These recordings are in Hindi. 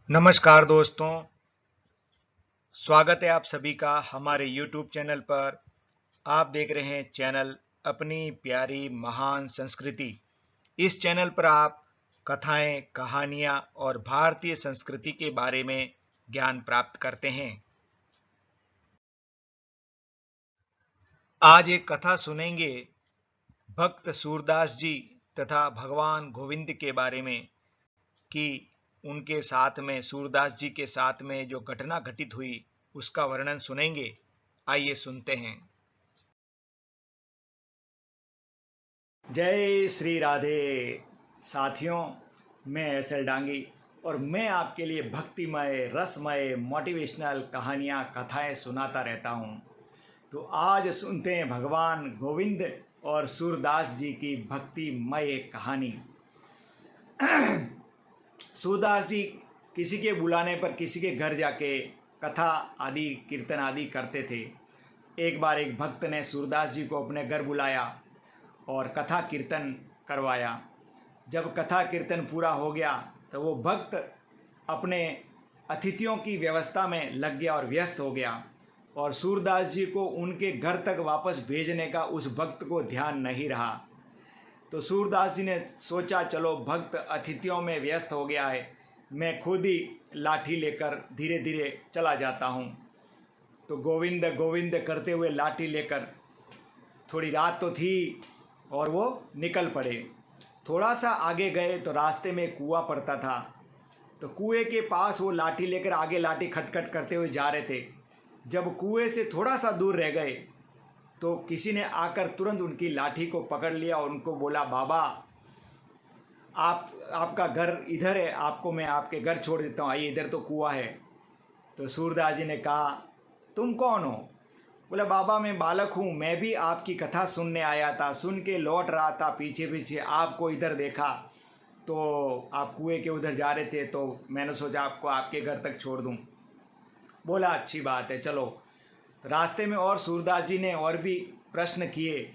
नमस्कार दोस्तों, स्वागत है आप सभी का हमारे YouTube चैनल पर। आप देख रहे हैं चैनल अपनी प्यारी महान संस्कृति। इस चैनल पर आप कथाएं, कहानियां और भारतीय संस्कृति के बारे में ज्ञान प्राप्त करते हैं। आज एक कथा सुनेंगे भक्त सूरदास जी तथा भगवान गोविंद के बारे में कि उनके साथ में सूरदास जी के साथ में जो घटना घटित हुई उसका वर्णन सुनेंगे। आइए सुनते हैं। जय श्री राधे साथियों, मैं एस.एल. डांगी और मैं आपके लिए भक्तिमय, रसमय, मोटिवेशनल कहानियाँ, कथाएं सुनाता रहता हूँ। तो आज सुनते हैं भगवान गोविंद और सूरदास जी की भक्तिमय एक कहानी। सूरदास जी किसी के बुलाने पर किसी के घर जाके कथा आदि, कीर्तन आदि करते थे। एक बार एक भक्त ने सूरदास जी को अपने घर बुलाया और कथा कीर्तन करवाया। जब कथा कीर्तन पूरा हो गया तो वो भक्त अपने अतिथियों की व्यवस्था में लग गया और व्यस्त हो गया, और सूरदास जी को उनके घर तक वापस भेजने का उस भक्त को ध्यान नहीं रहा। तो सूरदास जी ने सोचा, चलो भक्त अतिथियों में व्यस्त हो गया है, मैं खुद ही लाठी लेकर धीरे धीरे चला जाता हूँ। तो गोविंद गोविंद करते हुए लाठी लेकर, थोड़ी रात तो थी और वो निकल पड़े। थोड़ा सा आगे गए तो रास्ते में कुआं पड़ता था। तो कुएं के पास वो लाठी लेकर आगे लाठी खटखट करते हुए जा रहे थे। जब कुएं से थोड़ा सा दूर रह गए तो किसी ने आकर तुरंत उनकी लाठी को पकड़ लिया और उनको बोला, बाबा आपका घर इधर है, आपको मैं आपके घर छोड़ देता हूँ, आइए इधर तो कुआं है। तो सूरदास जी ने कहा, तुम कौन हो? बोला, बाबा मैं बालक हूँ, मैं भी आपकी कथा सुनने आया था, सुन के लौट रहा था, पीछे पीछे आपको इधर देखा तो आप कुएं के उधर जा रहे थे, तो मैंने सोचा आपको आपके घर तक छोड़ दूँ। बोला, अच्छी बात है, चलो। रास्ते में और सूरदास जी ने और भी प्रश्न किए,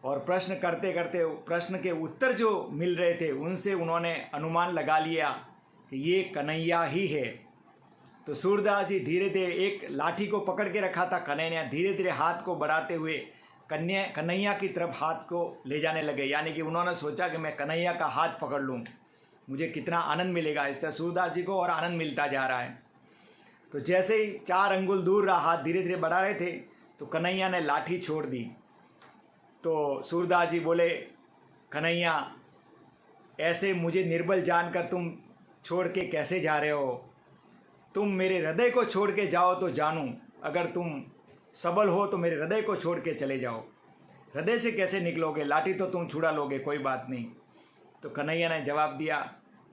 और प्रश्न करते करते प्रश्न के उत्तर जो मिल रहे थे उनसे उन्होंने अनुमान लगा लिया कि ये कन्हैया ही है। तो सूरदास जी धीरे धीरे एक लाठी को पकड़ के रखा था कन्हैया, धीरे धीरे हाथ को बढ़ाते हुए कन्हैया की तरफ हाथ को ले जाने लगे। यानी कि उन्होंने सोचा कि मैं कन्हैया का हाथ पकड़ लूँ, मुझे कितना आनंद मिलेगा। इस तरह सूरदास जी को और आनंद मिलता जा रहा है। तो जैसे ही 4 अंगुल दूर रहा, हाथ धीरे धीरे बढ़ा रहे थे, तो कन्हैया ने लाठी छोड़ दी। तो सूरदास जी बोले, कन्हैया ऐसे मुझे निर्बल जानकर तुम छोड़ के कैसे जा रहे हो? तुम मेरे हृदय को छोड़ के जाओ तो जानूं, अगर तुम सबल हो तो मेरे हृदय को छोड़ के चले जाओ। हृदय से कैसे निकलोगे? लाठी तो तुम छुड़ा लोगे, कोई बात नहीं। तो कन्हैया ने जवाब दिया,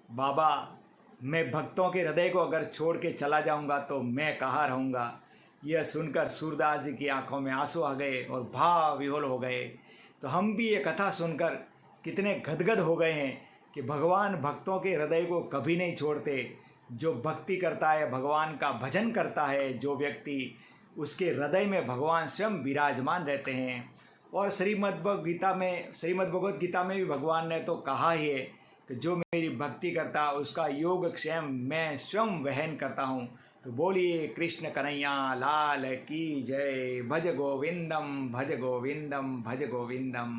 बाबा मैं भक्तों के हृदय को अगर छोड़ के चला जाऊंगा तो मैं कहाँ रहूँगा। यह सुनकर सूरदास जी की आंखों में आंसू आ गए और भाव विह्वल हो गए। तो हम भी ये कथा सुनकर कितने गदगद हो गए हैं कि भगवान भक्तों के हृदय को कभी नहीं छोड़ते। जो भक्ति करता है, भगवान का भजन करता है जो व्यक्ति, उसके हृदय में भगवान स्वयं विराजमान रहते हैं। और श्रीमद् भगवत गीता में भी भगवान ने तो कहा ही है कि जो मेरी भक्ति करता है उसका योग क्षेम मैं स्वयं वहन करता हूँ। तो बोलिए कृष्ण कन्हैया लाल की जय। भज गोविंदम भज गोविंदम भज गोविंदम।